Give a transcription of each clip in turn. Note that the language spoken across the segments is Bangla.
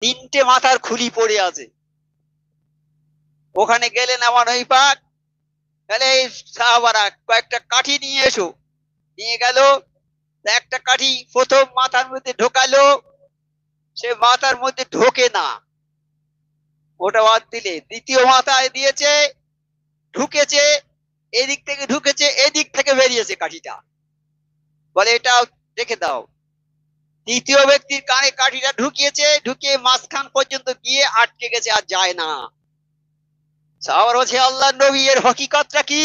তিনটে মাথার খুলি পড়ে আছে। ওখানে গেলেন আমার নবী পাক, তাহলে এই সাহাবারা কয়েকটা কাঠি নিয়ে এসো। নিয়ে গেল, একটা কাঠি প্রথম মাথার মধ্যে ঢোকালো, সে মাথার মধ্যে ঢোকে না, ওটা বাদ দিলে দ্বিতীয় মাথায় দিয়েছে, ঢুকেছে, এদিক থেকে ঢুকেছে, এদিক থেকে বেরিয়েছে কাঠিটা, বলে এটা রেখে দাও। তৃতীয় ব্যক্তির কানে কাঠিটা ঢুকিয়েছে, ঢুকিয়ে মাঝখান পর্যন্ত গিয়ে আটকে গেছে, আর যায় না। সাহাবার বলছে আল্লাহ নবী এর হকিকতটা কি?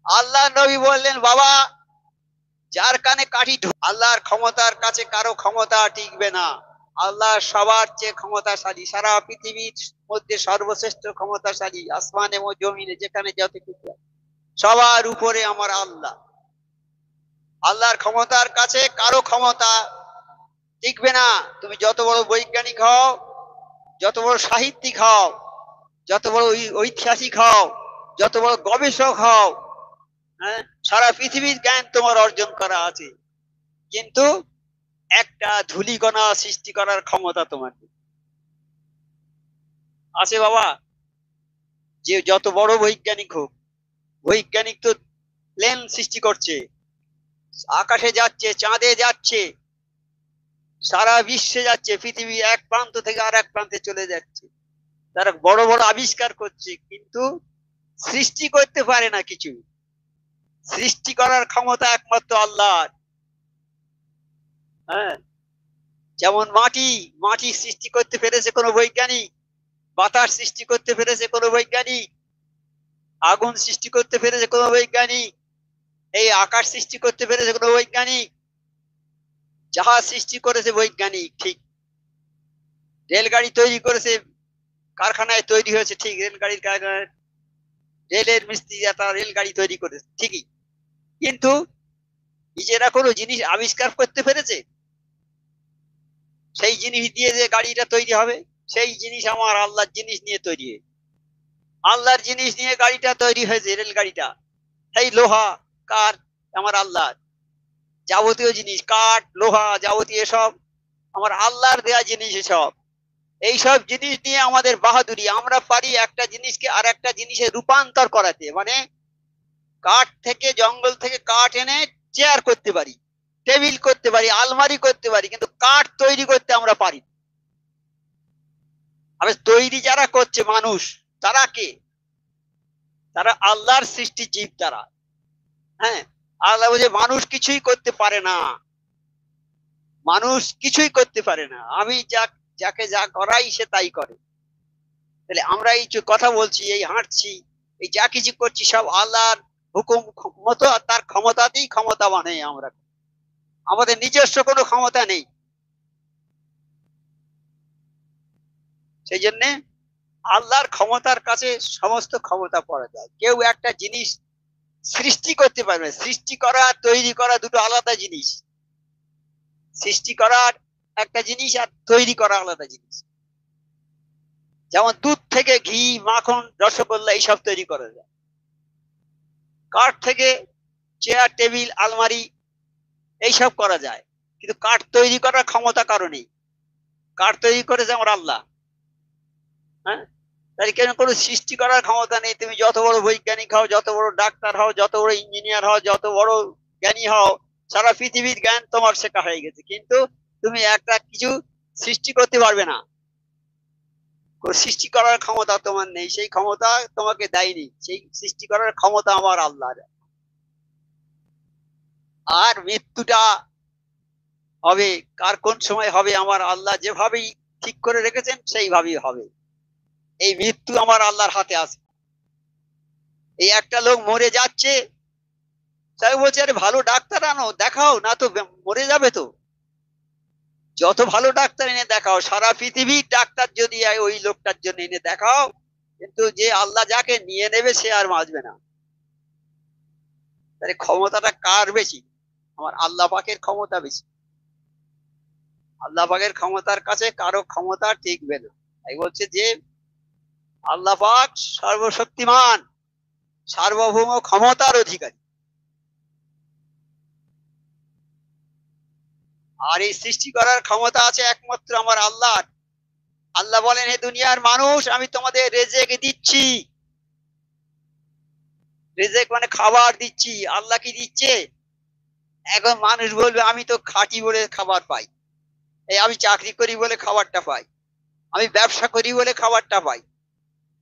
আল্লাহ নবী বললেন, বাবা যার কানে কাঠি আল্লাহর ক্ষমতার কাছে কারো ক্ষমতা টিকবে না। আল্লাহ সবার চেয়ে ক্ষমতাশালী, সারা পৃথিবীর মধ্যে সর্বশ্রেষ্ঠ ক্ষমতাশালী, আসমানে ও জমিনে যেখানে যত কিছু সবার উপরে আমার আল্লাহ। আল্লাহর ক্ষমতার কাছে কারো ক্ষমতা টিকবে না। তুমি যত বড় বৈজ্ঞানিক হও, যত বড় সাহিত্যিক হও, যত বড় ঐতিহাসিক হও, যত বড় গবেষক হও, হ্যাঁ, সারা পৃথিবীর জ্ঞান তোমার অর্জন করা আছে, কিন্তু একটা ধূলিকণা সৃষ্টি করার ক্ষমতা তোমার আছে বাবা। যে যত বড় বৈজ্ঞানিক হোক, বৈজ্ঞানিক তো প্লেন সৃষ্টি করছে, আকাশে যাচ্ছে, চাঁদে যাচ্ছে, সারা বিশ্বে যাচ্ছে, পৃথিবী এক প্রান্ত থেকে আর এক প্রান্তে চলে যাচ্ছে, তারা বড় বড় আবিষ্কার করছে, কিন্তু সৃষ্টি করতে পারে না কিছু। সৃষ্টি করার ক্ষমতা একমাত্র আল্লাহর। হ্যাঁ, যেমন মাটি, মাটি সৃষ্টি করতে পেরেছে কোনো বৈজ্ঞানিক, বাতাস সৃষ্টি করতে পেরেছে কোনো বৈজ্ঞানিক, আগুন সৃষ্টি করতে পেরেছে কোনো বৈজ্ঞানিক, এই আকাশ সৃষ্টি করতে পেরেছে কোনো বৈজ্ঞানিক, জাহাজ সৃষ্টি করেছে বৈজ্ঞানিক ঠিক, রেলগাড়ি তৈরি করেছে কারখানায় তৈরি হয়েছে ঠিক, রেলগাড়ির কারখানায় রেলের মিস্ত্রি তারা রেলগাড়ি তৈরি করেছে ঠিকই, কিন্তু নিজেরা কোনো জিনিস আবিষ্কার করতে পেরেছে? সেই জিনিস দিয়ে যে গাড়িটা তৈরি হবে, সেই জিনিস আমার আল্লাহর জিনিস নিয়ে তৈরি হয়েছে। আল্লাহর জিনিস নিয়ে গাড়িটা তৈরি হয়েছে, রেলগাড়িটা, সেই লোহা কাঠ আমার আল্লাহর, যাবতীয় জিনিস কাঠ লোহা যাবতীয় সব আমার আল্লাহর দেয়া জিনিস। সব এইসব জিনিস নিয়ে আমাদের বাহাদুরি, আমরা পারি একটা জিনিসকে আর একটা জিনিসে রূপান্তর করাতে, মানে কাঠ থেকে, জঙ্গল থেকে কাঠ এনে চেয়ার করতে পারি, টেবিল করতে পারি, আলমারি করতে পারি, কিন্তু কাঠ তৈরি করতে আমরা পারি। আবার তৈরি যারা করছে মানুষ, তারা কে? তারা আল্লাহর সৃষ্টি জীব তারা। হ্যাঁ, আল্লাহ বলছে মানুষ কিছুই করতে পারে না, মানুষ কিছুই করতে পারে না, আমি যাকে যা করাই সে তাই করে। তাহলে আমরা এই যে কথা বলছি, এই হাঁটছি, এই যা কিছু করছি, সব আল্লাহর হুকুম মতো, তার ক্ষমতাতেই ক্ষমতাবান হই আমরা, আমাদের নিজস্ব কোনো ক্ষমতা নেই। সেই জন্যে আল্লাহর ক্ষমতার কাছে সমস্ত ক্ষমতা পাওয়া যায়। কেউ একটা জিনিস সৃষ্টি করতে পারবে, সৃষ্টি করা তৈরি করা দুটো আলাদা জিনিস। সৃষ্টি করার একটা জিনিস আর তৈরি করা আলাদা জিনিস। যেমন দুধ থেকে ঘি, মাখন, রসগোল্লা এইসব তৈরি করা যায়, কাঠ থেকে চেয়ার টেবিল আলমারি এইসব করা যায়, কিন্তু কাঠ তৈরি করার ক্ষমতা কারো নেই। কাঠ তৈরি করেছে আমার আল্লাহ। হ্যাঁ, তাই কেন কোনো সৃষ্টি করার ক্ষমতা নেই। তুমি যত বড় বৈজ্ঞানিক হও, যত বড় ডাক্তার হও, যত বড় ইঞ্জিনিয়ার হও, যত বড় জ্ঞানী হও, সারা পৃথিবীর জ্ঞান তোমার শেখা হয়ে গেছে, কিন্তু তুমি একটা কিছু সৃষ্টি করতে পারবে না। সৃষ্টি করার ক্ষমতা তোমার নেই, সেই ক্ষমতা তোমাকে দেয়নি, সেই সৃষ্টি করার ক্ষমতা আমার আল্লাহর। আর মৃত্যুটা হবে কার কোন সময় হবে, আমার আল্লাহ যেভাবেই ঠিক করে রেখেছেন সেইভাবেই হবে। এই মৃত্যু আমার আল্লাহর হাতে আছে। এই একটা লোক মরে যাচ্ছে, তাই বলছে আরে ভালো ডাক্তার আনো দেখাও, না তো মরে যাবে তো। যত ভালো ডাক্তার এনে দেখাও, সারা পৃথিবীর ডাক্তার যদি ওই লোকটার জন্য এনে দেখাও, কিন্তু যে আল্লাহ যাকে নিয়ে নেবে সে আর বাঁচবে না। তাহলে ক্ষমতাটা কার বেশি? আমার আল্লাহ পাকের ক্ষমতা বেশি। আল্লাহ পাকের ক্ষমতার কাছে কারো ক্ষমতা টিকবে না। তাই বলছে যে আল্লাহ পাক সর্বশক্তিমান, সার্বভৌম ক্ষমতার অধিকারী। আর এই সৃষ্টি করার ক্ষমতা আছে একমাত্র আমার আল্লাহর। আল্লাহ বলেন, হে দুনিয়ার মানুষ, আমি তোমাদের রেজেক দিচ্ছি। রেজেক মানে খাবার দিচ্ছি। আল্লাহ কি দিচ্ছে? এখন মানুষ বলবে, আমি তো খাঁটি বলে খাবার পাই, এই আমি চাকরি করি বলে খাবারটা পাই, আমি ব্যবসা করি বলে খাবারটা পাই।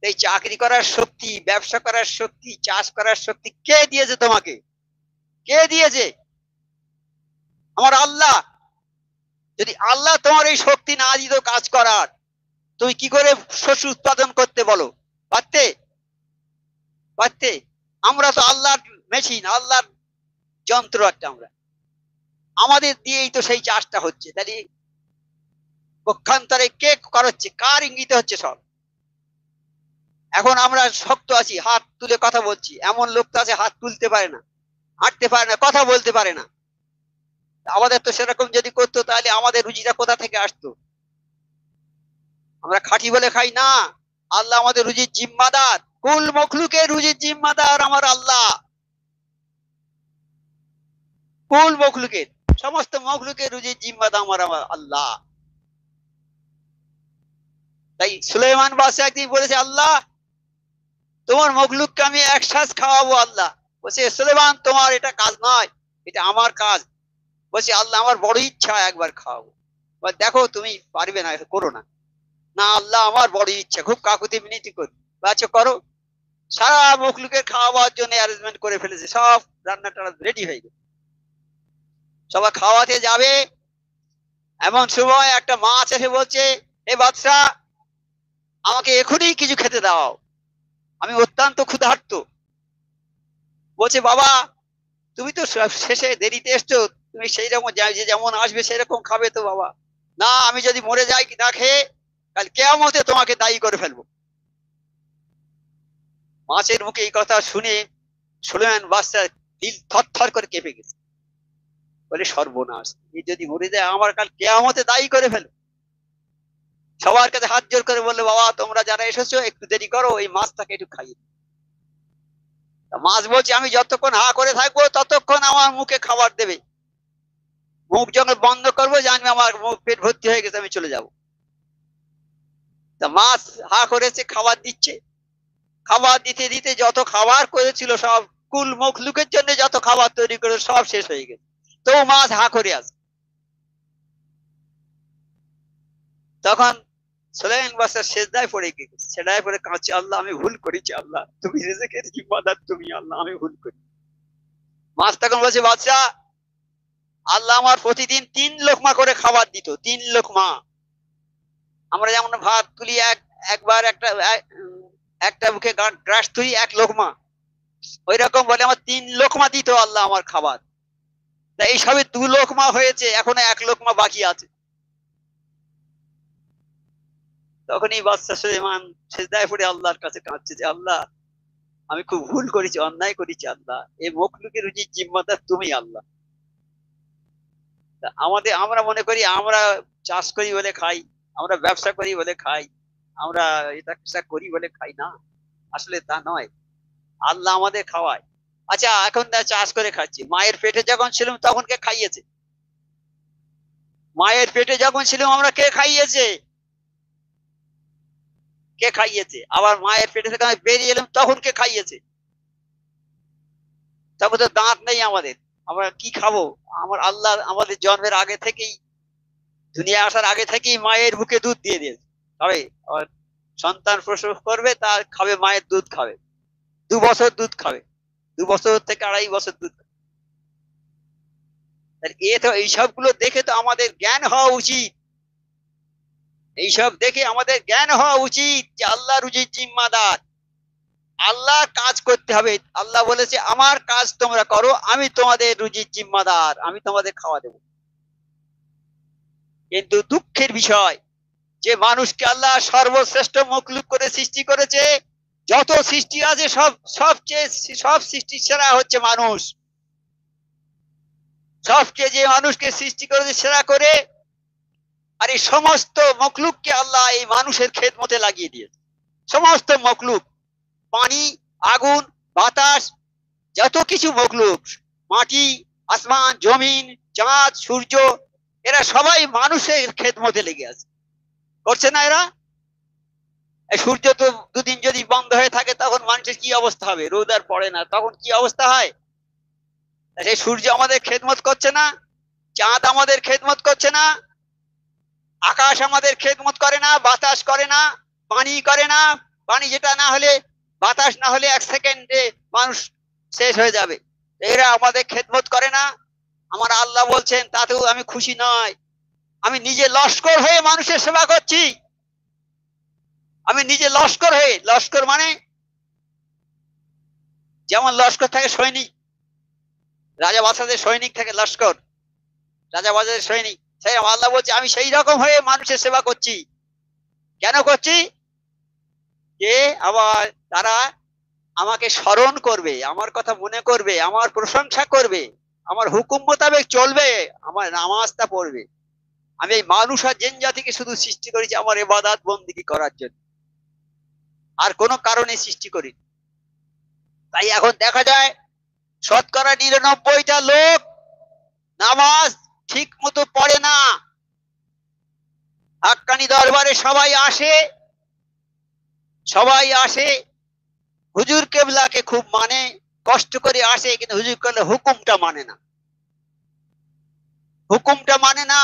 এই চাকরি করার শক্তি, ব্যবসা করার শক্তি, চাষ করার শক্তি কে দিয়েছে তোমাকে? কে দিয়েছে? আমার আল্লাহ। যদি আল্লাহ তোমার এই শক্তি না দিত কাজ করার, তুমি কি করে শস্য উৎপাদন করতে বলো? পারতে? পারতে? আমরা তো আল্লাহর মেশিন, আল্লাহর যন্ত্র একটা আমরা। আমাদের দিয়েই তো সেই চাষটা হচ্ছে। তাহলে পক্ষান্তরে কে করাচ্ছে? কার ইঙ্গিতে হচ্ছে সব? এখন আমরা শক্ত আছি, হাত তুলে কথা বলছি। এমন লোক তো আছে হাত তুলতে পারে না, হাঁটতে পারে না, কথা বলতে পারে না। আমাদের তো সেরকম যদি করতো, তাহলে আমাদের রুজিটা কোথা থেকে আসতো? আমরা খাঁটি বলে খাই না। আল্লাহ আমাদের রুজির জিম্মাদার। কুল মখলুকের রুজির জিম্মাদার আমার আল্লাহ। কুল মখলুকের, সমস্ত মখলুকের রুজির জিম্মাদার আমার আল্লাহ। তাই সুলাইমান বাদশা একদিন বলেছে, আল্লাহ তোমার মখলুককে আমি এক শ্বাস খাওয়াবো। আল্লাহ বলছে, সুলাইমান তোমার এটা কাজ নয়, এটা আমার কাজ। বলছে, আল্লাহ আমার বড় ইচ্ছা একবার খাওয়াবো। দেখো তুমি পারবে না, করো না। না আল্লাহ আমার বড় ইচ্ছা, খুব কাকুতি মিনতি করি। আচ্ছা করো। সারা মখলুকের খাওয়াবার জন্য অ্যারেঞ্জমেন্ট করে ফেলেছে, সব রান্নাটা রেডি হয়ে গেছে। সবাই খাওয়াতে যাবে, এমন সময় একটা মাছ এসে বলছে, এ বাদশা, আমাকে এখনই কিছু খেতে দাও, আমি অত্যন্ত ক্ষুধার্ত। বলছে, বাবা তুমি তো শেষে দেরিতে এসছো, তুমি সেই রকম যে যেমন আসবে সেরকম খাবে তো বাবা। না, আমি যদি মরে যাই না খেয়ে, কাল কিয়ামতে তোমাকে দায়ী করে ফেলবো। মাছের মুখে এই কথা শুনে সুলাইমান বাদশার দিল থরথর করে কেঁপে গেছে। বলে, সর্বনাশ, এই যদি মরে যায় আমার কাল কিয়ামতে দায়ী করে ফেলবো। সবার কাছে হাত জোর করে বললে, বাবা তোমরা যারা এসেছো একটু দেরি করো, এই মাছটাকে একটু খাইয়ে। মাছ বলছে, আমি যতক্ষণ হা করে থাকবো ততক্ষণ আমার মুখে খাবার দেবে। মুখ যখন বন্ধ করবো জানবে আমার মুখ পেট ভর্তি হয়ে গেছে, আমি চলে যাব। তা মাছ হা করেছে, খাবার দিচ্ছে। খাবার দিতে দিতে যত খাবার করেছিল সব, কুল মখলুকের জন্য যত খাবার তৈরি করে সব শেষ হয়ে গেছে, তো মাছ হা করে আছে। তখন সুলাইমান বাদশা সেজদায় পড়ে গেছে, সেজদায় পড়ে কাঁদছে, আল্লাহ আমি ভুল করেছি, আল্লাহ তুমি রিজিকের জিম্মাদার, তুমি আল্লাহ আমি ভুল করি। মাছ তখন বলছে, বাদশা আল্লাহ আমার প্রতিদিন 3 লোকমা করে খাবার দিত, 3 লোকমা। আমরা যেমন ভাত তুলি একবার একটা মুখে গ্রাস তুলি 1 লোকমা, ওই রকম বলে আমার 3 লোকমা দিত আল্লাহ আমার খাবার। তা এই সবে 2 লোকমা হয়েছে, এখনো 1 লোকমা বাকি আছে। তখনই বাদশা সুলাইমান সেজদায় পড়ে আল্লাহর কাছে কাঁদছে যে, আল্লাহ আমি খুব ভুল করেছি, অন্যায় করেছি, আল্লাহ এই মখলুকের রুজির জিম্মাদার তুমি আল্লাহ। আমরা মনে করি আমরা চাষ করি বলে খাই, আমরা ব্যবসা করি বলে খাই, আমরা এটা করি বলে খাই না। আসলে তা নয়, আল্লাহ আমাদের খাওয়ায়। আচ্ছা এখন চাষ করে খাচ্ছি, মায়ের পেটে যখন ছিলাম তখন কে খাইয়েছে? মায়ের পেটে যখন ছিলাম আমরা, কে খাইয়েছে? কে খাইয়েছে? আবার মায়ের পেটে থেকে আমি বেরিয়ে এলাম তখন কে খাইয়েছে? তখন তো দাঁত নেই আমাদের, আমরা কি খাবো? আমার আল্লাহ আমাদের জন্মের আগে থেকেই, দুনিয়া আসার আগে থেকেই মায়ের বুকে দুধ দিয়ে দিয়েছে। তবে সন্তান প্রসব করবে, তার খাবে মায়ের দুধ, খাবে 2 বছর দুধ খাবে, 2 বছর থেকে 2.5 বছর দুধ। এ তো এইসব গুলো দেখে তো আমাদের জ্ঞান হওয়া উচিত। এইসব দেখে আমাদের জ্ঞান হওয়া উচিত যে আল্লাহ রুজির জিম্মাদার, আল্লাহ কাজ করতে হবে। আল্লাহ বলেছে, আমার কাজ তোমরা করো, আমি তোমাদের রুজির জিম্মাদার, আমি তোমাদের খাওয়া দেব। কিন্তু দুঃখের বিষয় যে মানুষকে আল্লাহ সর্বশ্রেষ্ঠ মখলুক করে সৃষ্টি করেছে। যত সৃষ্টি আছে সব সৃষ্টির সেরা হচ্ছে মানুষ। সবচেয়ে যে মানুষকে সৃষ্টি করেছে সেরা করে, আর এই সমস্ত মখলুককে আল্লাহ এই মানুষের খেদমতে লাগিয়ে দিয়েছে। সমস্ত মখলুক, পানি, আগুন, বাতাস, যত কিছু মখলুক, মাটি, আসমান, জমিন, চাঁদ, সূর্য, এরা সবাই মানুষের খেদমতে লেগে আছে, করছে না এরা? সূর্য তো দুদিন যদি বন্ধ হয়ে থাকে তখন মানুষের কি অবস্থা হবে? রোদ আর পড়ে না, তখন কি অবস্থা হয়? সেই সূর্য আমাদের খেদমত করছে না, চাঁদ আমাদের খেদমত করছে না, আকাশ আমাদের খেদমত করে না, বাতাস করে না, পানি করে না। পানি যেটা না হলে, বাতাস না হলে 1 সেকেন্ডে মানুষ শেষ হয়ে যাবে। এরা আমাদের খেদমত করে না। আমার আল্লাহ বলছেন তাতেও আমি খুশি নয়। আমি নিজে লস্কর হয়ে মানুষের সেবা করছি। আমি নিজে লস্কর হয়ে, লস্কর মানে যেমন লস্কর থাকে সৈনিক, রাজা বাদশাদের সৈনিক থাকে লস্কর, রাজা বাদশাদের সৈনিক, সেই আল্লাহ বলছে আমি সেই রকম হয়ে মানুষের সেবা করছি। কেন করছি? যে আবার তারা আমাকে স্মরণ করবে, আমার কথা মনে করবে, আমার প্রশংসা করবে, আমার হুকুম মোতাবেক চলবে, আমার নামাজটা পড়বে। আমি এই মানুষ আর জিন জাতিকে শুধু সৃষ্টি করেছি আমার ইবাদত বন্দেগী করার জন্য, আর কোনো কারণে সৃষ্টি করি। তাই এখন দেখা যায় 99%টা লোক নামাজ ঠিক মতো পড়ে না। হাক্কানি দরবারে সবাই আসে, হুজুর কেবলাকে খুব মানে, কষ্ট করে আসে, কিন্তু হুজুর কেবলা হুকুমটা মানে না, হুকুমটা মানে না।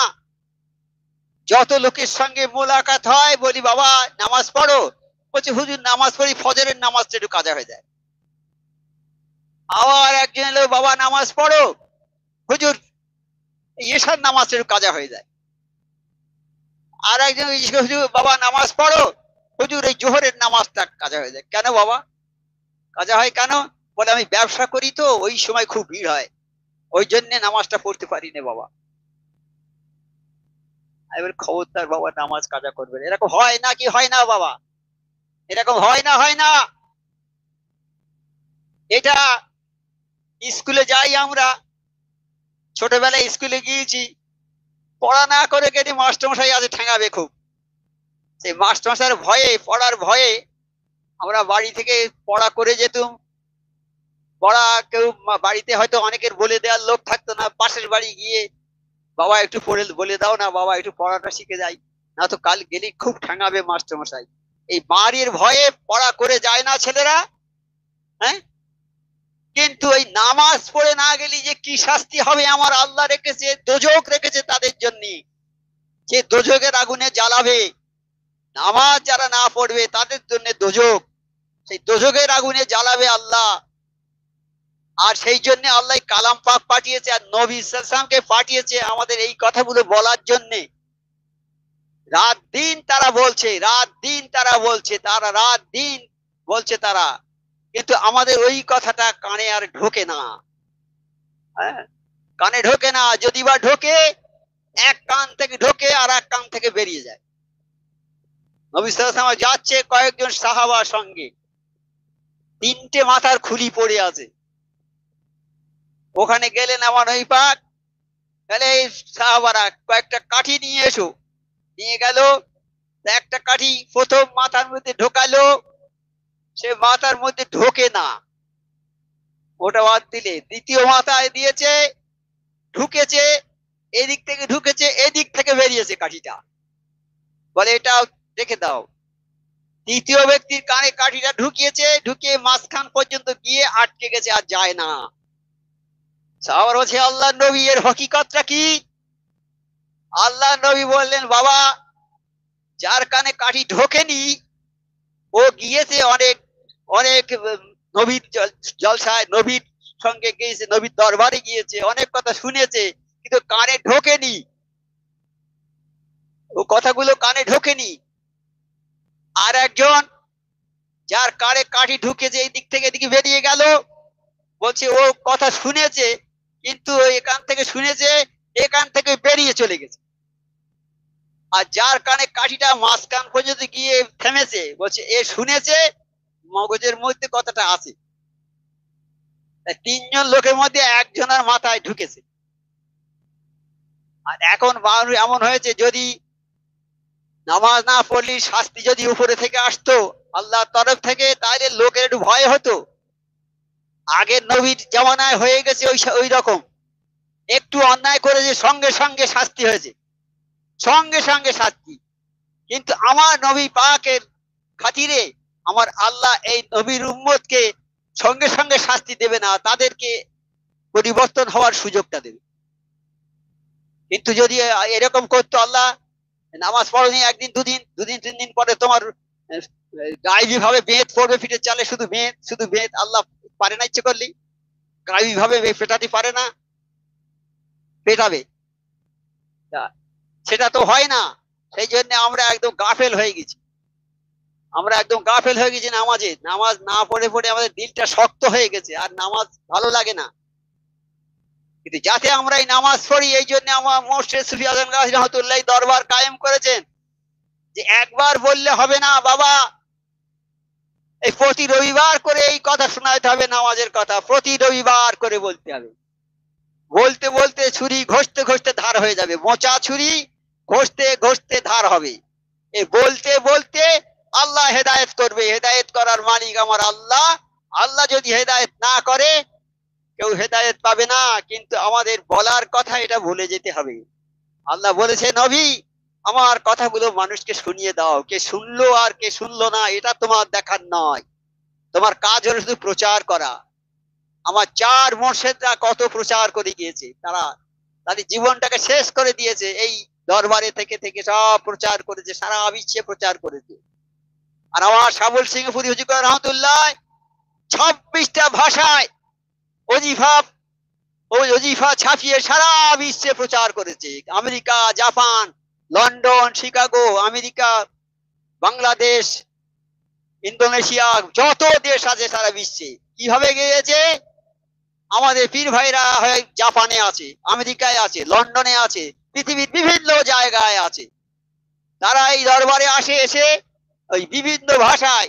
যত লোকের সঙ্গে মোলাকাত হয় বলি বাবা নামাজ পড়ো, বলছে হুজুর নামাজ পড়ি, ফজরের নামাজটা একটু কাজা হয়ে যায়। আবার একজন এলো, বাবা নামাজ পড়ো, হুজুর এশার নামাজটা একটু কাজা হয়ে যায়। আর একজন হুজুর বাবা নামাজ পড়ো, হুজুর এই জোহরের নামাজটা কাজা হয়ে যায়। কেন বাবা কাজা হয় কেন? বলে আমি ব্যবসা করি তো, ওই সময় খুব ভিড় হয়, ওই জন্য নামাজটা পড়তে পারি না বাবা। এবার খবরদার বাবা নামাজ কাজা করবেন। এরকম হয় না কি হয় না বাবা? এরকম হয় না? এটা স্কুলে যাই আমরা, ছোটবেলায় স্কুলে গিয়েছি, পড়া না করে গেলে মাস্টারমশাই আছে ঠেঙাবে খুব। সেই মাস্টারমশাইয়ের ভয়ে, পড়ার ভয়ে আমরা বাড়ি থেকে পড়া করে যেতুম। পড়া কেউ বাড়িতে হয়তো অনেকের বলে দেওয়ার লোক থাকতো না, পাশের বাড়ি গিয়ে বাবা একটু পড়ে বলে দাও না, বাবা একটু পড়াটা শিখে যাই, না তো কাল গেলি খুব ঠেঙাবে মাস্টারমশাই। এই মারির ভয়ে পড়া করে যায় না ছেলেরা। হ্যাঁ, কিন্তু এই নামাজ পড়ে না গেলে যে কি শাস্তি হবে আমার আল্লাহ রেখেছে, দোজক রেখেছে তাদের জন্য, যে দোজকের আগুনে জ্বালাবে। নামাজ যারা না পড়বে তাদের জন্য দোজক, সেই দোজকের আগুনে জ্বালাবে আল্লাহ। আর সেই জন্য আল্লাহ কালাম পাক পাঠিয়েছে, আর নবী সাল্লাল্লাহু আলাইহি ওয়াসাল্লামকে পাঠিয়েছে আমাদের এই কথাগুলো বলার জন্য। রাত দিন তারা বলছে, তারা, কিন্তু আমাদের ওই কথাটা কানে আর ঢোকে না। হ্যাঁ, কানে ঢোকে না, যদি বা ঢোকে এক কান থেকে ঢোকে আর এক কান থেকে বেরিয়ে যায়। নবী সাল্লাল্লাহু আলাইহি ওয়াসাল্লাম যাচ্ছে কয়েকজন সাহাবার সঙ্গে, 3টে মাথার খুলি পড়ে আছে। ওখানে গেলেন আমার নবী পাক, তাহলে এই সাহাবারা কয়েকটা কাঠি নিয়ে এসো। নিয়ে গেল, একটা কাঠি প্রথম মাথার মধ্যে ঢোকালো, সে মাথার মধ্যে ঢোকে না, ওটা বাদ দিলে দ্বিতীয় মাথায় দিয়েছে, ঢুকেছে, এদিক থেকে ঢুকেছে, এদিক থেকে বেরিয়েছে কাঠিটা, বলে এটা রেখে দাও। তৃতীয় ব্যক্তির কানে কাঠিটা ঢুকিয়েছে, ঢুকিয়ে মাঝখান পর্যন্ত গিয়ে আটকে গেছে, আর যায় না। সাহাবারা বলছে আল্লাহ নবী এর হকিকতটা কি? আল্লাহ নবী বললেন বাবা যার কানে কাঠি ঢোকেনি ও গিয়েছে অনেক অনেক নবীর জলসায়, নবীর সঙ্গে গিয়েছে, নবীর দরবারে গিয়েছে, অনেক কথা শুনেছে, কিন্তু কানে ঢোকেনি, ও কথাগুলো কানে ঢোকেনি। আর একজন যার কানে কাঠি ঢুকেছে এই দিক থেকে এদিকে বেরিয়ে গেল, বলছে ও কথা শুনেছে, কিন্তু এখান থেকে শুনেছে, এখান থেকে বেরিয়ে চলে গেছে। আর যার কানে কাঠিটা মাঝখান পর্যন্ত গিয়ে থেমেছে, বলছে এ শুনেছে, মগজের মধ্যে কথাটা আছে। 3জন লোকের মধ্যে একজনের মাথায় ঢুকেছে। আর এখন এমন হয়েছে, যদি নামাজ না পড়লে শাস্তি যদি উপরে থেকে আসতো আল্লাহর তরফ থেকে, তাহলে লোকের একটু ভয় হতো। আগের নবীর জামানায় হয়ে গেছে ওই রকম, একটু অন্যায় করেছে সঙ্গে সঙ্গে শাস্তি হয়েছে, সঙ্গে সঙ্গে শাস্তি। কিন্তু আমার নবী পাকের খাতিরে আমার আল্লাহ এই নবীর উম্মতকে সঙ্গে সঙ্গে শাস্তি দেবে না, তাদেরকে পরিবর্তন হওয়ার সুযোগটা দেবে। কিন্তু যদি এরকম করতো আল্লাহ, নামাজ পড়নি একদিন দুদিন, দুদিন 3 দিন পরে তোমার গায়েবী ভাবে বেদ পড়বে ফিটে চালে, শুধু বেদ আল্লাহ পারে না, ইচ্ছে করলেই গায়েবী ভাবে পেটাতে পারে না, পেটাবে, সেটা তো হয় না। সেই জন্য আমরা একদম গাফেল হয়ে গেছি, আমরা একদম গাফেল হয়ে গেছি নামাজে। নামাজ না পড়ে পড়ে আমাদের দিলটা শক্ত হয়ে গেছে, আর নামাজ ভালো লাগে না। কিন্তু যাতে আমরা এই নামাজ পড়ি, এই জন্য আমার মুর্শিদ সুফি আজম গাজী রহমাতুল্লাহ দরবার কায়েম করেছেন যে একবার বললে হবে না বাবা, এই প্রতি রবিবার করে এই কথা শোনাতে হবে, নামাজের কথা প্রতি রবিবার করে বলতে হবে। বলতে বলতে ছুরি ঘষতে ঘষতে ধার হয়ে যাবে, মোচা ছুরি ঘষতে ঘষতে ধার হবে। এই বলতে বলতে আল্লাহ হেদায়েত করবে, হেদায়েত করার মালিক আমার আল্লাহ। আল্লাহ যদি হেদায়েত না করে কেউ হেদায়েত পাবে না। কিন্তু আমাদের বলার কথা এটা ভুলে যেতে হবে। আল্লাহ বলেছে নবী আমার কথাগুলো মানুষকে শুনিয়ে দাও, কে শুনলো আর কে শুনলো না এটা তোমার দেখার নয়, তোমার কাজ হলো শুধু প্রচার করা। আমার 4 মুর্শিদরা কত প্রচার করে গিয়েছে, তারা তাদের জীবনটাকে শেষ করে দিয়েছে, এই দরবারে থেকে থেকে সব প্রচার করেছে, সারা বিশ্বে প্রচার করেছে। আর আমার সাবুল সিং ফুরি হুজুর রহমতুল্লাহ 26টা ভাষায় ওজিফা ছাপিয়ে সারা বিশ্বে প্রচার করেছে। America, Japan, London, Chicago, America, Bangladesh, Indonesia, যত দেশ আছে সারা বিশ্বে। কিভাবে গিয়েছে? আমাদের পীর ভাইরা জাপানে আছে, আমেরিকায় আছে, লন্ডনে আছে, পৃথিবীর বিভিন্ন জায়গায় আছে। তারা এই দরবারে আসে, এসে ওই বিভিন্ন ভাষায়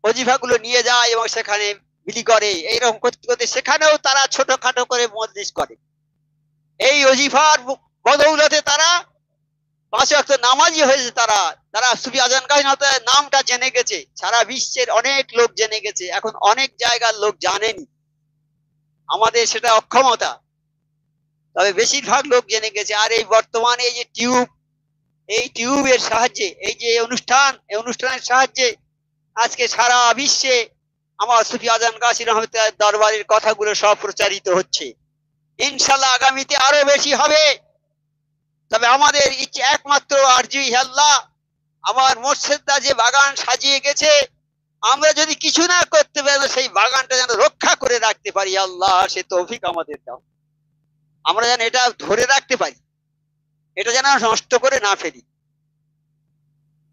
ওজিফাগুলো নিয়ে যায় এবং সেখানে বিলি করে। এইরকম করতে করতে সেখানেও তারা ছোটখাটো করে মজলিস করে। এই ওজিফার বদৌলতে তারা 5 ওয়াক্ত নামাজি হয়েছে। তারা সুফি আজম গাজী নামটা জেনে গেছে, সারা বিশ্বের অনেক লোক জেনে গেছে। এখন অনেক জায়গার লোক জানেনি, আমাদের সেটা অক্ষমতা, তবে বেশিরভাগ লোক জেনে গেছে। আর এই বর্তমানে এই যে এই টিউবের সাহায্যে, এই যে অনুষ্ঠানের সাহায্যে আজকে সারা বিশ্বে আমার সুফি আজম গাজী রহমতুল্লাহ দরবারের কথাগুলো সব প্রচারিত হচ্ছে। ইনশাল্লাহ আগামীতে আরো বেশি হবে। তবে আমাদের ইচ্ছে একমাত্র আরজু আল্লাহ, আমার মুর্শিদরা যে বাগান সাজিয়ে গেছে, আমরা যদি কিছু না করতে পারি সেই বাগানটা যেন রক্ষা করে রাখতে পারি। আল্লাহ সে তৌফিক আমাদের দাও, আমরা যেন এটা ধরে রাখতে পারি, এটা যেন নষ্ট করে না ফেলি।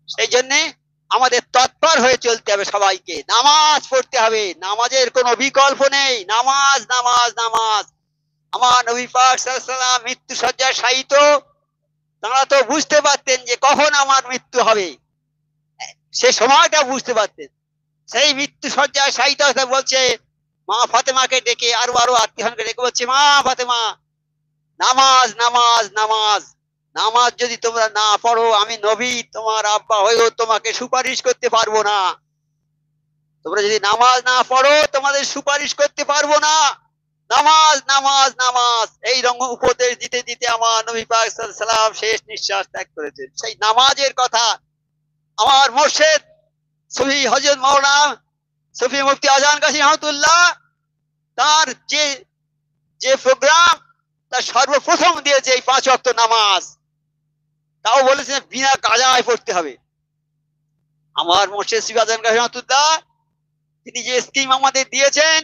সেই জন্যে আমাদের তৎপর হয়ে চলতে হবে, সবাইকে নামাজ পড়তে হবে, নামাজের কোনো বিকল্প নেই। নামাজ নামাজ নামাজ। আমার নবী পাক সাল্লাল্লাহু আলাইহি ওয়াসাল্লাম মৃত্যু শয্যায় শায়িত, তারা তো বুঝতে পারতেন যে কখন আমার মৃত্যু হবে, সে সময়টা বুঝতে পারতেন। সেই মৃত্যু শয্যায় শায়িত বলছে মা ফাতেমাকে ডেকে, আরো আত্মীয়কে ডেকে বলছে, মা ফাতেমা নামাজ নামাজ নামাজ, নামাজ যদি তোমরা না পড়ো আমি নবী তোমার আব্বা হয়েও তোমাকে সুপারিশ করতে পারবো না। তোমরা যদি নামাজ না পড়ো তোমাদের সুপারিশ করতে পারবো না। নামাজ নামাজ নামাজ, এই রকম উপদেশ দিতে দিতে আমার নবী পাক সাল্লাল্লাহু আলাইহি ওয়াসাল্লাম শেষ নিঃশ্বাস ত্যাগ করেছেন। সেই নামাজের কথা আমার মুর্শিদ সুফি হযরত মাওলানা সুফি মুফতি আজম গাজী রহমাতুল্লাহ তার যে প্রোগ্রাম তার সর্বপ্রথম দিয়েছে এই 5 ওয়াক্ত নামাজ, তাও বলেছেন বিনা কাজায় পড়তে হবে। আমার মুর্শিদ সুফি আজম গাজী রহমাতুল্লাহ তিনি যে স্কিম আমাদের দিয়েছেন,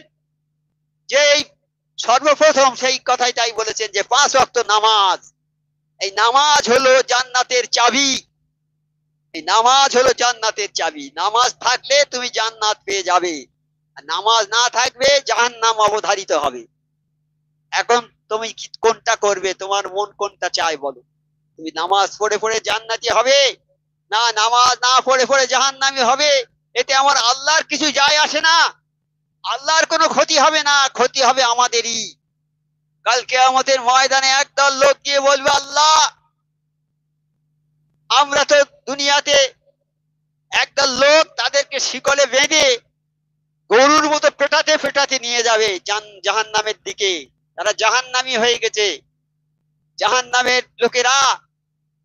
যে এই সর্বপ্রথম সেই কথাই তাই বলেছেন যে 5 ওয়াক্ত নামাজ, এই নামাজ হলো জান্নাতের চাবি। এই নামাজ হলো জান্নাতের চাবি। নামাজ থাকলে তুমি জান্নাত পেয়ে যাবে, আর নামাজ না থাকবে জাহান্নাম অবধারিত হবে। এখন তুমি কোনটা করবে? তোমার মন কোনটা চায় বলো? তুমি নামাজ পড়ে পড়ে জান্নাতি হবে, না নামাজ না পড়ে পড়ে জাহান্নামী হবে? এতে আমার আল্লাহর কিছু যায় আসে না, আল্লাহর কোনো ক্ষতি হবে না, ক্ষতি হবে আমাদেরই। কাল কিয়ামতের ময়দানে একদল লোক গিয়ে বলবে, আল্লাহ আমরা তো দুনিয়াতে, একদল লোক তাদেরকে শিকলে বেঁধে গরুর মতো পেটাতে পেটাতে নিয়ে যাবে জাহান্নামের দিকে, তারা জাহান্নামী হয়ে গেছে। জাহান্নামের লোকেরা,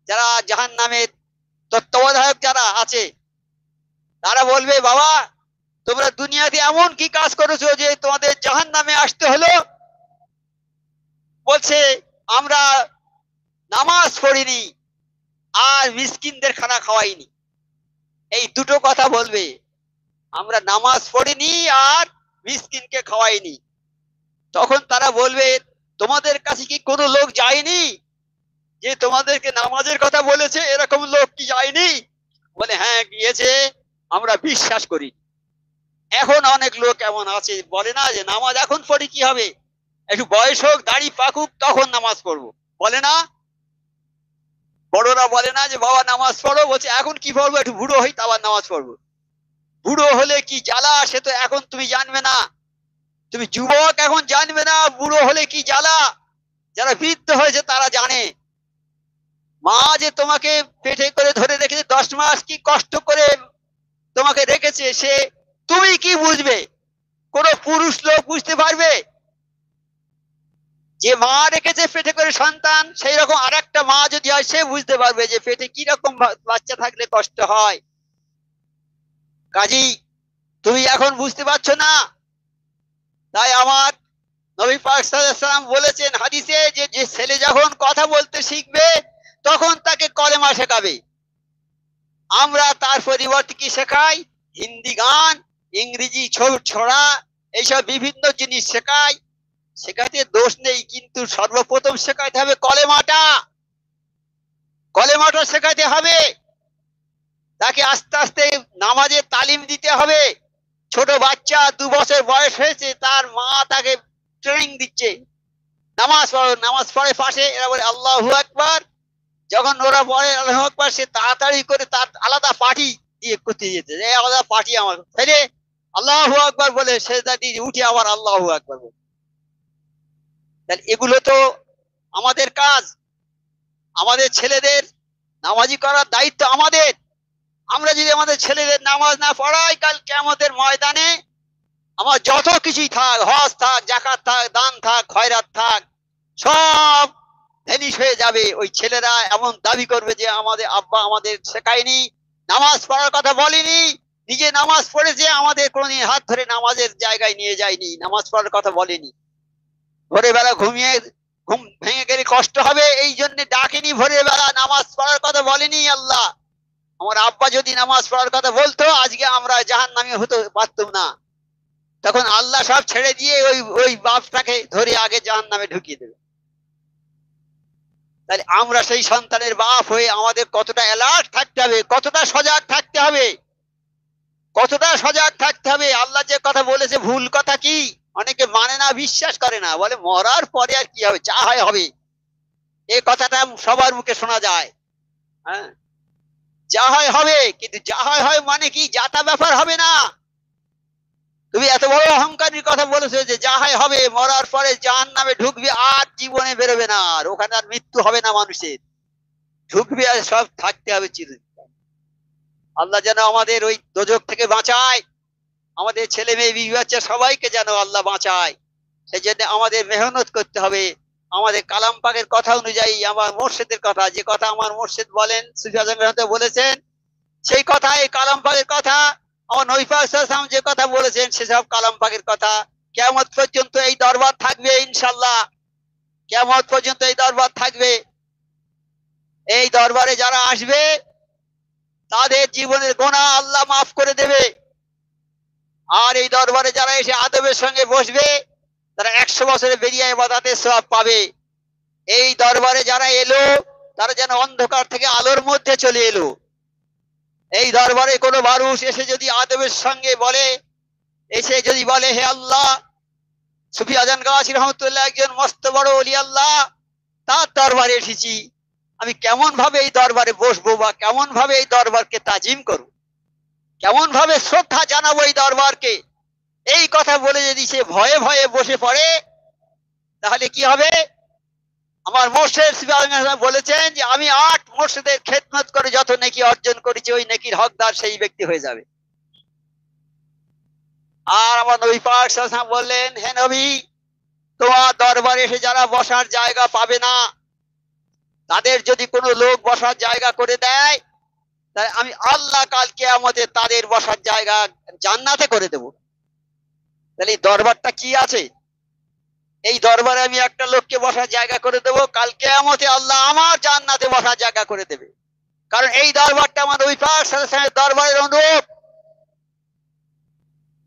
যারা জাহান্নামের তত্ত্বাবধায়ক যারা আছে, তারা বলবে, বাবা তোমরা দুনিয়াতে এমন কি কাজ করেছো যে তোমাদের জাহান্নামে আসতে হলো? বলছে, আমরা নামাজ পড়িনি আর মিসকিনদের খানা খাওয়াইনি। এই দুটো কথা বলবে, আমরা নামাজ পড়িনি আর মিসকিনকে খাওয়াইনি। তখন তারা বলবে, তোমাদের কাছে কি কোনো লোক যায়নি যে তোমাদেরকে নামাজের কথা বলেছে? এরকম লোক কি যায়নি? বলে, হ্যাঁ গিয়েছে, আমরা বিশ্বাস করি। এখন অনেক লোক এমন আছে বলে না যে নামাজ এখন পড়ি কি হবে, একটু বয়স হোক, দাড়ি পাকুক, তখন নামাজ পড়বো, বলে না? বড়রা বলে না যে বাবা নামাজ পড়ো? বলছে এখন কি পড়বো, একটু বুড়ো হই আবার নামাজ পড়বো। বুড়ো হলে কি জ্বালা সে তো এখন তুমি জানবে না, তুমি যুবক এখন জানবে না বুড়ো হলে কি জ্বালা। যারা বৃদ্ধ হয়েছে তারা জানে। মা যে তোমাকে পেটে করে ধরে রেখেছে 10 মাস, কি কষ্ট করে তোমাকে রেখেছে, সে তুমি কি বুঝবে? কোন পুরুষ লোক বুঝতে পারবে? যে মা রেখেছে পেটে করে সন্তান, সেই রকম আর একটা মা যদি হয় সে বুঝতে পারবে যে পেটে কি রকম বাচ্চা থাকলে কষ্ট হয়। কাজী তুমি এখন বুঝতে পারছো না। তাই আমার নবী পাক সাল্লাল্লাহু আলাইহি ওয়াসাল্লাম বলেছেন হাদিসে যে যে ছেলে যখন কথা বলতে শিখবে তখন তাকে কলেমা শেখাবে। আমরা তার পরিবর্তে কি শেখাই? হিন্দি গান, ইংরেজি ছড়া, এইসব বিভিন্ন জিনিস শেখাই। শেখাতে দোষ নেই, কিন্তু সর্বপ্রথম শেখাতে হবে কলেমাটা। কলেমাটা শেখাতে হবে। তাকে আস্তে আস্তে নামাজের তালিম দিতে হবে। ছোট বাচ্চা 2 বছর বয়স হয়েছে, তার মা তাকে ট্রেনিং দিচ্ছে, নামাজ পড়ো। নামাজ পড়ে পাশে, এরা বলে আল্লাহু আকবার। যখন ওরা পড়ে আল্লাহু আকবার, সে তাড়াতাড়ি করে তার আলাদা পার্টি দিয়ে করতে যেতে, আলাদা পার্টি আমার ফেলে আল্লাহু আকবার বলে সেজদা দিয়ে উঠে আবার আল্লাহু আকবার বলে। তাহলে এগুলো তো আমাদের কাজ। আমাদের ছেলেদের নামাজি করার দায়িত্ব আমাদের। আমরা যদি আমাদের ছেলেদের নামাজ না পড়াই, কাল কিয়ামতের ময়দানে আমার যত কিছুই থাক, হজ থাক, যাকাত থাক, দান থাক, খয়রাত থাক, সব ভ্যানিশ হয়ে যাবে। ওই ছেলেরা এমন দাবি করবে যে আমাদের আব্বা আমাদের শেখায়নি, নামাজ পড়ার কথা বলেনি, নিজে নামাজ পড়েছে, আমাদের কোনদিন হাত ধরে নামাজের জায়গায় নিয়ে যায়নি, নামাজ পড়ার কথা বলেনি। ভোরে বেলা ঘুমিয়ে ঘুম ভেঙে গেলে কষ্ট হবে, এই জন্য ডাকেনি। ভোরে বেলা নামাজ পড়ার কথা বলেনি আল্লাহ। আমার আব্বা যদি নামাজ পড়ার কথা বলতো, আজকে আমরা জাহান্নামী হতে পারতাম না। তখন আল্লাহ সব ছেড়ে দিয়ে ওই বাপটাকে ধরে আগে জাহান্নামে ঢুকিয়ে দেবে। তাহলে আমরা সেই সন্তানের বাপ হয়ে আমাদের কতটা অ্যালার্ট থাকতে হবে, কতটা সজাগ থাকতে হবে, কতটা সজাগ থাকতে হবে। আল্লাহ যে কথা বলেছে ভুল কথা কি? অনেকে মানে না, বিশ্বাস করে না, বলে মরার পরে আর কি হবে, যা হয় হবে। এই কথাটা সবার মুখে শোনা যায়। হ্যাঁ, যা হয় হবে, কিন্তু যা হয় হয় মানে কি? যাতা ব্যাপার হবে না। তুমি এত বড় অহংকারীর কথা বলেছো যে যা হয় হবে, মরার পরে জাহান্নামে ঢুকবে আর জীবনে বেরোবে না, আর ওখানে আর মৃত্যু হবে না মানুষের, ঢুকবে আর সব থাকতে হবে চিরদিন। আল্লাহ যেন আমাদের ওই দোজখ থেকে বাঁচায়, আমাদের ছেলে মেয়ে বিবি বাচ্চা সবাইকে যেন আল্লাহ বাঁচায়। সেই জন্য আমাদের মেহনত করতে হবে। আমাদের কালাম পাকের কথা অনুযায়ী, আমার মোর্শেদের কথা, যে কথা আমার মোর্শেদ বলেন, সুফি আজম বলেছেন, সেই কথাই কালাম পাকের কথা। আমার নবী পাক সাল্লাল্লাহু আলাইহি ওয়াসাল্লাম যে কথা বলেছেন সেসব কালাম পাকের কথা। কিয়ামত পর্যন্ত এই দরবার থাকবে ইনশাআল্লাহ, কিয়ামত পর্যন্ত এই দরবার থাকবে। এই দরবারে যারা আসবে তাদের জীবনের গুনাহ আল্লাহ মাফ করে দেবে। আর এই দরবারে যারা এসে আদবের সঙ্গে বসবে, তারা 100 বছরে বেরিয়ে ইবাদতের সওয়াব পাবে। এই দরবারে যারা এলো, তারা যেন অন্ধকার থেকে আলোর মধ্যে চলে এলো। এই দরবারে কোনো মানুষ এসে যদি আদবের সঙ্গে বলে, এসে যদি বলে, হে আল্লাহ, সুফি আজান গাওয়াসি রহমতুল্লাহ একজন মস্ত বড় ওলি আল্লাহ, তার দরবারে এসেছি, আমি কেমন ভাবে এই দরবারে বসবো, বা কেমন ভাবে এই দরবারকে তাজিম করবো, কেমন ভাবে শ্রদ্ধা জানাবো এই দরবারকে, এই কথা বলে যদি সে ভয়ে ভয়ে বসে পড়ে, তাহলে কি হবে? আমার মোর্শেদ বলেছেন যে আমি 8 মোর্শেদের খেদমত করে যত নেকি অর্জন করেছি, ওই নেকির হকদার সেই ব্যক্তি হয়ে যাবে। আর আমার নবী পাক সাল্লাল্লাহু আলাইহি ওয়াসাল্লাম বললেন, হে নবী, তোমার দরবারে এসে যারা বসার জায়গা পাবে না, তাদের যদি কোনো লোক বসার জায়গা করে দেয়, তাহলে আমি আল্লাহ কাল কিয়ামতে তাদের বসার জায়গা জান্নাতে করে দেব। তাহলে এই দরবারটা কি আছে? এই দরবারে আমি একটা লোককে বসার জায়গা করে দেবো, কাল কিয়ামতে আল্লাহ আমার জান্নাতে বসার জায়গা করে দেবে। কারণ এই দরবারটা আমার নবী পাক সাল্লাল্লাহু আলাইহি ওয়াসাল্লামের দরবারের অনুরূপ।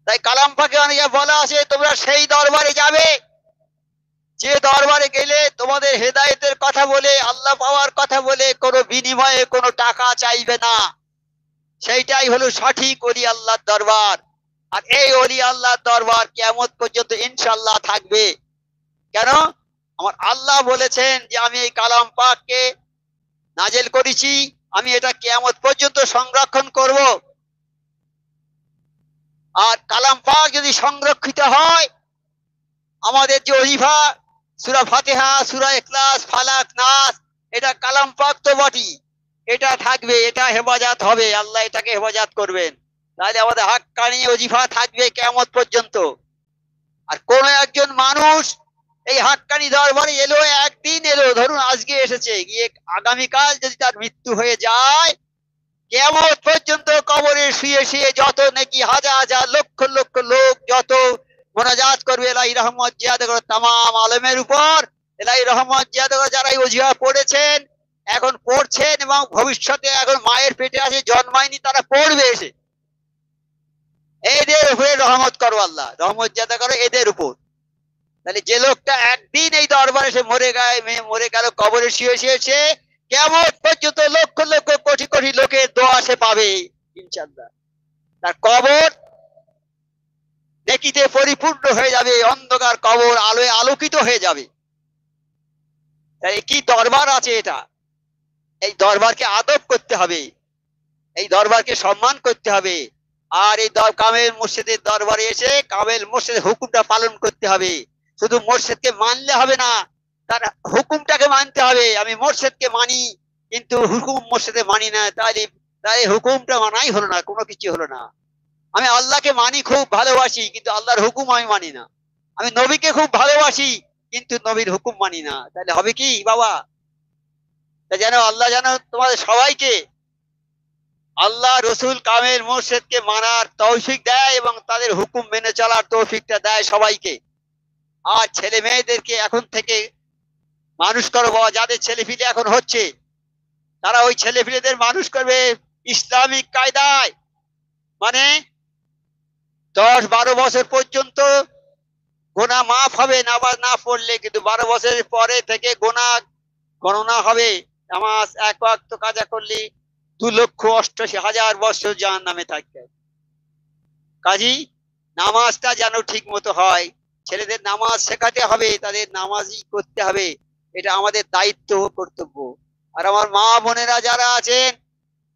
তাই কালাম পাকে অনেক বলা আছে, তোমরা সেই দরবারে যাবে যে দরবারে গেলে তোমাদের হেদায়েতের কথা বলে, আল্লাহ পাওয়ার কথা বলে কোনো বিনিময়ে কোনো টাকা চাইবে না। সেইটাই হলো সঠিক ওলি আল্লাহর দরবার। আর এই ওলি আল্লাহর দরবার কিয়ামত পর্যন্ত ইনশাআল্লাহ থাকবে। কেন? আমার আল্লাহ বলেছেন যে আমি এই কালাম পাককে নাজেল করেছি, আমি এটা কিয়ামত পর্যন্ত সংরক্ষণ করব। আর কালাম পাক যদি সংরক্ষিত হয়, আমাদের যে ওজিফা সূরা ফাতিহা, সূরা ইখলাস, ফালাক, নাস, এটা কালাম পাক তো বটি, এটা থাকবে, এটা হেফাজত হবে, আল্লাহ এটাকে হেফাজত করবেন। তাহলে আমাদের হাক্কানি ওজিফা থাকবে কিয়ামত পর্যন্ত। আর কোন একজন মানুষ এই হাক্কানি দরবারে এলো, একদিন এলো, ধরুন আজকে এসেছে, গিয়ে আগামীকাল যদি তার মৃত্যু হয়ে যায়, কিয়ামত পর্যন্ত কবরে শুয়ে শুয়ে যত নাকি হাজার হাজার লক্ষ লক্ষ লোক যত মোনাজাত করবে এলাহি রহমত জিয়াদ করে তাম আলমের উপর, এলাহি রহমত জিয়াদ করে যারা ওজিফা পড়েছেন, এখন পড়ছেন এবং ভবিষ্যতে এখন মায়ের পেটে আছে জন্মায়নি, তারা পড়বে এসে, এদের উপরে রহমত করো আল্লাহ, রহমত জিয়াদ করো এদের উপর। তাহলে যে লোকটা একদিন এই দরবারে এসে মরে গেল কবরে শুয়ে শুয়েছে, কিয়ামত পর্যন্ত লক্ষ লক্ষ কোটি কোটি লোকের দোয়া সে পাবে ইনশাআল্লাহ। তার কবর নেকিতে পরিপূর্ণ হয়ে যাবে, অন্ধকার কবর আলোয় আলোকিত হয়ে যাবে। তাই কি দরবার আছে এটা? এই দরবারকে আদব করতে হবে, এই দরবারকে সম্মান করতে হবে। আর এই কামেল মুর্শিদের দরবারে এসে কামেল মুর্শিদের হুকুমটা পালন করতে হবে। শুধু মুর্শিদকে মানলে হবে না, তার হুকুমটাকে মানতে হবে। আমি মুর্শিদকে মানি কিন্তু হুকুম মুর্শিদে মানি না, তাই হুকুমটা মানাই হলো না, কোনো কিছু হলো না। আমি আল্লাহকে মানি, খুব ভালোবাসি, কিন্তু আল্লাহর হুকুম আমি মানি না। আমি নবীকে খুব ভালোবাসি কিন্তু নবীর হুকুম মানি না, তাহলে হবে কি বাবা? যেন আল্লাহ যেন তোমাদের সবাইকে আল্লাহ রসুল কামেল মুর্শিদকে মানার তৌফিক দেয় এবং তাদের হুকুম মেনে চলার তৌফিকটা দেয় সবাইকে। আর ছেলে মেয়েদেরকে এখন থেকে মানুষ করো বাবা, যাদের ছেলেপিলে এখন হচ্ছে তারা ওই ছেলেপিলেদের মানুষ করবে ইসলামিক কায়দায়। মানে 10-12 বছর পর্যন্ত গোনা মাফ হবে নামাজ না পড়লে, কিন্তু 12 বছরের পরে থেকে গোনা গণনা হবে। নামাজ এক ওয়াক্ত কাজা করলে 2,88,000 বছর জাহান্নামে থাকবে। কাজী নামাজটা যেন ঠিক মতো হয়, ছেলেদের নামাজ শেখাতে হবে, তাদের নামাজই করতে হবে, এটা আমাদের দায়িত্ব কর্তব্য। আর আমার মা বোনেরা যারা আছেন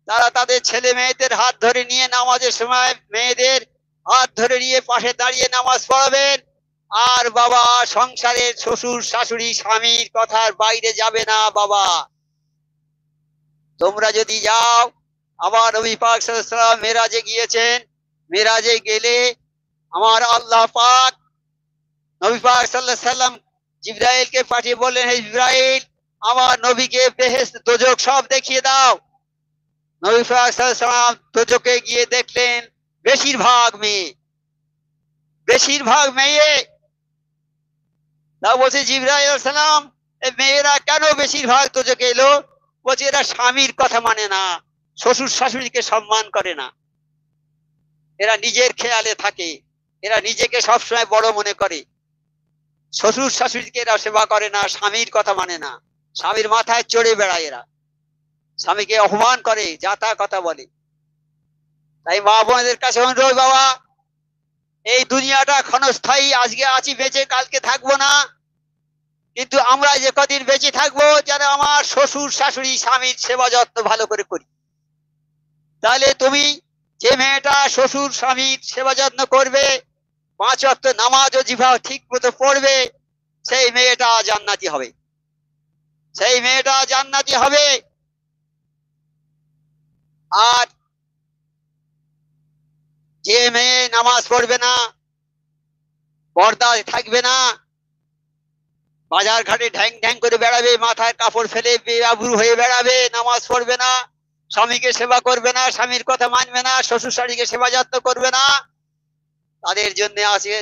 তারা তাদের ছেলে মেয়েদের হাত ধরে নিয়ে নামাজের সময় মেয়েদের হাত ধরে নিয়ে পাশে দাঁড়িয়ে নামাজ পড়াবেন। আর বাবা সংসারের শ্বশুর শাশুড়ি স্বামীর কথার বাইরে যাবে না বাবা। তোমরা যদি যাও, আমার নবী পাক সাল্লাল্লাহু আলাইহি ওয়াসাল্লাম মেরাজে গিয়েছেন, মেরাজে গেলে আমার আল্লাহ পাক নবী পাক সাল্লাল্লাহু আলাইহি ওয়াসাল্লাম জিবরাইলকে পাঠিয়ে বললেন, হে জিবরাইল, আমার নবীকে বেহেশত দোজখ সব দেখিয়ে দাও। নবী পাক সাল্লাল্লাহু আলাইহি ওয়াসাল্লাম দোজখে গিয়ে দেখলেন বেশিরভাগ মেয়ে, বেশিরভাগ মেয়ে। তা বলছে জিবরাইল আলাইহিস সালাম, এই মেয়েরা কেন বেশিরভাগ দোজখে এলো? বলছে এরা স্বামীর কথা মানে না, শ্বশুর শাশুড়িকে সম্মান করে না, এরা নিজের খেয়ালে থাকে, এরা নিজেকে সবসময় বড় মনে করে, শ্বশুর শাশুড়িকে এরা সেবা করে না, স্বামীর কথা মানে না, স্বামীর মাথায় চড়ে বেড়ায়, এরা স্বামীকে অপমান করে, যা তা কথা বলে। তাই মা বোনদের কাছে অনুরোধ বাবা, এই দুনিয়াটা ক্ষণস্থায়ী, আজকে আছি বেঁচে, কালকে থাকবো না, কিন্তু আমরা যে কদিন বেঁচে থাকবো যেন আমার শ্বশুর শাশুড়ি স্বামীর সেবা যত্ন ভালো করে করি। তাহলে তুমি যে মেয়েটা শ্বশুর স্বামীর সেবা যত্ন করবে, 5 ওয়াক্ত নামাজ ও জিফা ঠিক মতো পড়বে, সেই মেয়েটা জান্নাতি হবে, সেই মেয়েটা জান্নাতি হবে। আর যে মেয়ে নামাজ পড়বে না, পর্দায় থাকবে না, বাজার ঘাটে ঢ্যাং ঢ্যাং করে বেড়াবে, মাথায় কাপড় ফেলে বেআব্রু হয়ে বেড়াবে, নামাজ পড়বে না, স্বামীকে সেবা করবে না, স্বামীর কথা মানবে না, শ্বশুর শাড়িকে সেবা যত্ন করবে না, তাদের জন্য আছে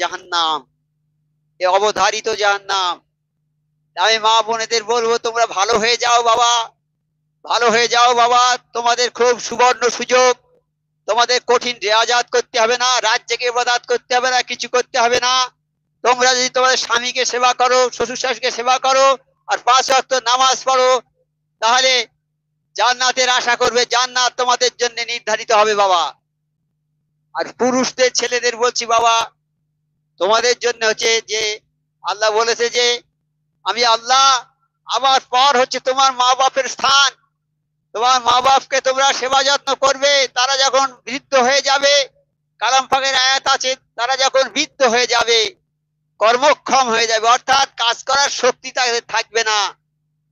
জাহান্নাম, এ অবধারিত জাহান্নাম। আমি মা বোনেদের বলবো, তোমরা ভালো হয়ে যাও বাবা, ভালো হয়ে যাও বাবা, তোমাদের খুব সুবর্ণ সুযোগ। তোমাদের কঠিন রেয়াজাত করতে হবে না, রাত জেগে ইবাদত করতে হবে না, কিছু করতে হবে না। তোমরা যদি তোমাদের স্বামীকে সেবা করো, শ্বশুর শাশুড়িকে সেবা করো, আর 5 ওয়াক্ত নামাজ পড়ো, তাহলে জান্নাতের আশা করবে, জান্নাত তোমাদের জন্য নির্ধারিত হবে বাবা। আর পুরুষদের ছেলেদের বলছি বাবা, তোমাদের জন্য হচ্ছে যে আল্লাহ বলেছে যে আমি আল্লাহ, আমার পর হচ্ছে তোমার মা বাপের স্থান। তোমার মা বাপকে তোমরা সেবা যত্ন করবে, তারা যখন বৃদ্ধ হয়ে যাবে, কালাম পাকের আয়াত আছে, তারা যখন বৃদ্ধ হয়ে যাবে, কর্মক্ষম হয়ে যাবে, অর্থাৎ কাজ করার শক্তি তাদের থাকবে না,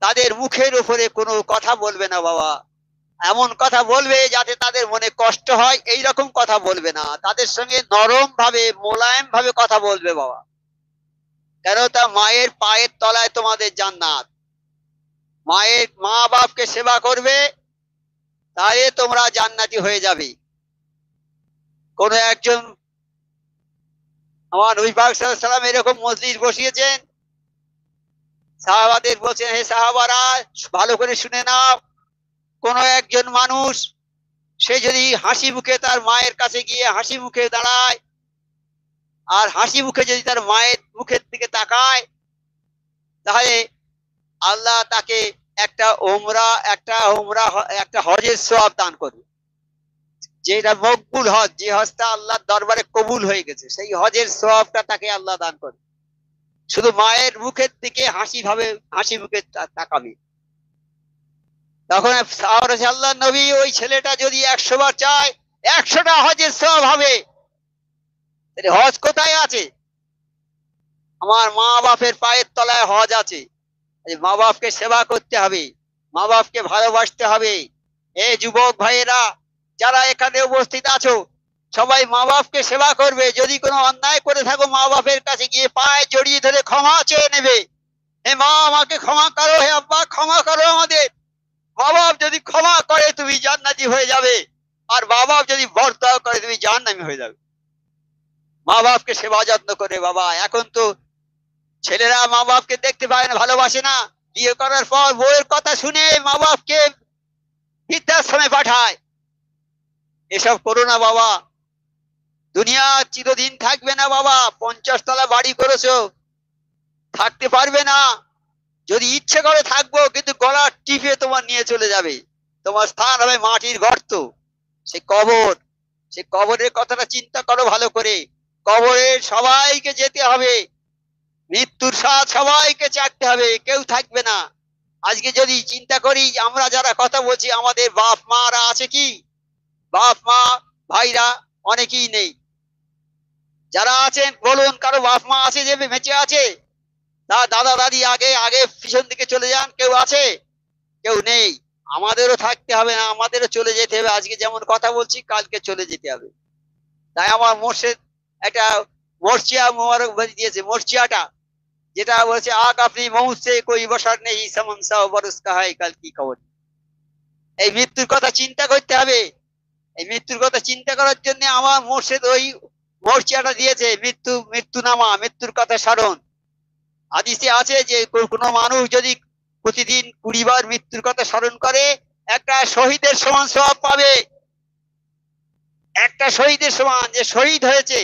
তাদের মুখের উপরে কোনো কথা বলবে না বাবা। এমন কথা বলবে যাতে তাদের মনে কষ্ট হয়, এই রকম কথা বলবে না, তাদের সঙ্গে নরম ভাবে মোলায়েম ভাবে কথা বলবে বাবা। কেন? তা মায়ের পায়ের তলায় তোমাদের জান্নাত। মায়ের মা বাপকে সেবা করবে, তাহলে তোমরা জান্নাতি হয়ে যাবে। কোন একজন আমার নবী পাক সাল্লাল্লাহু আলাইহি ওয়াসাল্লাম এরকম মজলিস বসিয়েছেন, সাহাবাদের বলছেন, হে সাহাবারা ভালো করে শুনে নাও, কোন একজন মানুষ সে যদি হাসি মুখে তার মায়ের কাছে গিয়ে হাসি মুখে দাঁড়ায়, আর হাসি মুখে যদি তার মায়ের মুখের দিকে তাকায়, তাহলে আল্লাহ তাকে একটা হজের সওয়াব দান করবে। যেটা মকবুল হজ, যে হজটা আল্লাহর দরবারে কবুল হয়ে গেছে, সেই হজের সওয়াবটা তাকে আল্লাহ দান করবে। শুধু মায়ের মুখের দিকে হাসি মুখে তাকাবে। তখন আল্লাহ নবী, ওই ছেলেটা যদি 100 বার চায়, 100টা হজের সওয়াব হবে। হজ কোথায় আছে? আমার মা বাপের পায়ের তলায় হজ আছে। মা বাপকে সেবা করতে হবে, মা বাপকে ভালোবাসতে হবে। এই যুবক ভাইয়েরা যারা এখানে উপস্থিত আছো, সবাই মা বাপকে সেবা করবে। যদি কোনো অন্যায় করে থাকো, মা বাপের কাছে গিয়ে পায়ে জড়িয়ে ধরে ক্ষমা চেয়ে নেবে। হে মা, আমাকে ক্ষমা করো, হে আব্বা ক্ষমা করো আমাদের। মা বাপ যদি ক্ষমা করে তুমি জান্নাতি হয়ে যাবে, আর মা বাপ যদি বরদাও করে তুমি জাহান্নামী হয়ে যাবে। মা বাপকে সেবা যত্ন করে বাবা। এখন তো ছেলেরা মা বাপকে দেখতে পায় না, ভালোবাসে না, বিয়ে করার পর বউয়ের কথা শুনে মা বাপকে বৃদ্ধাশ্রমে পাঠায়। এসব করো না বাবা, দুনিয়া চিরদিন থাকবে না বাবা। 50 তলা বাড়ি করেছো, থাকতে পারবে না। যদি ইচ্ছে করে থাকবো, কিন্তু গলা টিপে তোমার নিয়ে চলে যাবে। তোমার স্থান হবে মাটির গর্ত, সে কবর। সে কবরের কথাটা চিন্তা করো ভালো করে। কবরে সবাইকে যেতে হবে, মৃত্যুর স্বাদ সবাইকে চাকতে হবে, কেউ থাকবে না। আজকে যদি চিন্তা করি, আমরা যারা কথা বলছি, আমাদের বাপ মারা আছে কি? বাপ মা ভাইরা অনেকেই নেই। যারা আছেন বলুন, কারো বাপ মা আছে যে বেঁচে আছে? দাদা দাদি আগে আগে পিছন দিকে চলে যান, কেউ আছে? কেউ নেই। আমাদেরও থাকতে হবে না, আমাদেরও চলে যেতে হবে। আজকে যেমন কথা বলছি, কালকে চলে যেতে হবে। তাই আমার মোর্শেদ একটা মর্চিয়া মোবারক দিয়েছে। মর্চিয়াটা যেটা বলছে, আগ আপনি মৌত সে কোই বসার নেই, সমনসা বরস কাহাই কাল কি খবর। এই মৃত্যুর কথা চিন্তা করতে হবে। এই মৃত্যুর কথা চিন্তা করার জন্য আমার মোর্শেদ ওই মর্চিয়াটা দিয়েছে, মৃত্যু নামা, মৃত্যুর কথা স্মরণ। হাদিসে আছে যে কোনো মানুষ যদি প্রতিদিন 20 বার মৃত্যুর কথা স্মরণ করে, একটা শহীদের সমান সওয়াব পাবে। একটা শহীদের সমান, যে শহীদ হয়েছে,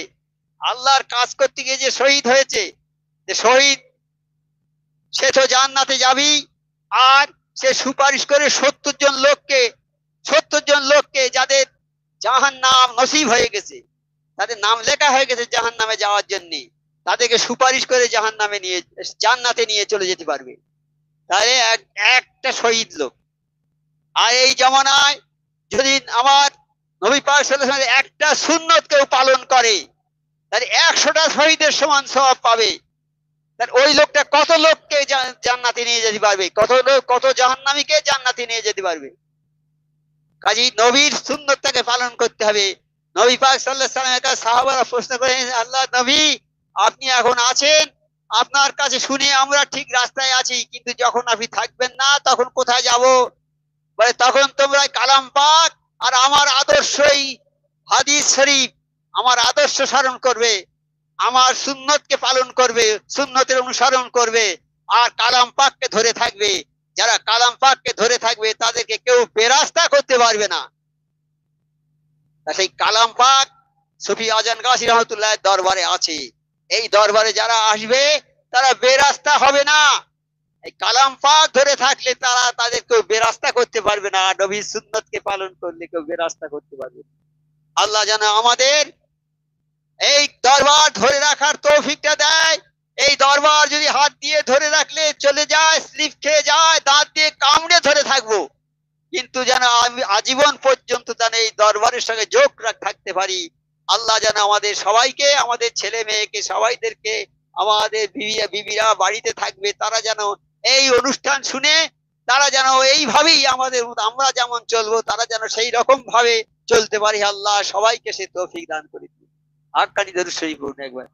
আল্লাহর কাজ করতে গিয়ে যে শহীদ হয়েছে, যে শহীদ, সে তো জান্নাতে যাবি। আর সে সুপারিশ করে 70 জন লোককে যাদের জাহান্নাম নসিব হয়ে গেছে, তাদের নাম লেখা হয়ে গেছে জাহান্নামে যাওয়ার জন্য, তাদেরকে সুপারিশ করে জান্নাতে নিয়ে চলে যেতে পারবে। তাহলে একটা শহীদ লোক। আর এই জমানায় যদি আমার নবী পাক সাল্লাল্লাহু আলাইহি ওয়াসাল্লাম একটা সুন্নত কেউ পালন করে, তাহলে 100টা শহীদের সমান সওয়াব পাবে। তাহলে ওই লোকটা কত লোককে জান্নাতে নিয়ে যেতে পারবে, কত জাহান্নামীকে জান্নাতে নিয়ে যেতে পারবে। কাজী নবীর সুন্নতটাকে পালন করতে হবে। নবী পাক সাল্লাল্লাহু আলাইহি ওয়াসাল্লামের কাছে সাহাবারা প্রশ্ন করেন, আল্লাহ নবী, আপনি এখন আছেন, আপনার কাছে শুনে আমরা ঠিক রাস্তায় আছি, কিন্তু যখন আপনি থাকবেন না তখন কোথায় যাব? বলে তখন তোমরা কালাম পাক আর আমার আদর্শই হাদিস শরীফ, আমার আদর্শ স্মরণ করবে, আমার সুন্নতকে পালন করবে, সুন্নতের অনুসরণ করবে, আর কালাম পাককে ধরে থাকবে। যারা কালাম পাককে ধরে থাকবে তাদেরকে কেউ বেরাস্তা করতে পারবে না। সেই কালাম পাক সুফি আজান গাছি রহমতুল্লাহ দরবারে আছে। এই দরবারে যারা আসবে তারা বেরাস্তা হবে না। এই কালাম পাক ধরে থাকলে তারা তাদের কেউ বেরাস্তা করতে পারবে না। নবীর সুন্নতকে পালন করলে কেউ বেরাস্তা করতে পারবে না। আল্লাহ যেন আমাদের এই দরবার ধরে রাখার তৌফিকটা দেয়। এই দরবার যদি হাত দিয়ে ধরে রাখলে চলে যায়, স্লিপ খেয়ে যায়, দাঁত দিয়ে কামড়ে ধরে থাকবো, কিন্তু যেন আমি আজীবন পর্যন্ত যেন এই দরবারের সঙ্গে যোগ থাকতে পারি। আল্লাহ যেন আমাদের সবাইকে, আমাদের ছেলে মেয়েকে, সবাইদেরকে, আমাদের বিবিরা বাড়িতে থাকবে, তারা যেন এই অনুষ্ঠান শুনে তারা যেন এইভাবেই আমাদের আমরা যেমন চলবো তারা যেন সেই রকম ভাবে চলতে পারি। আল্লাহ সবাইকে সে তৌফিক দান করে দিন। আটকানি দরুদ শরীফ পড়ুন একবার।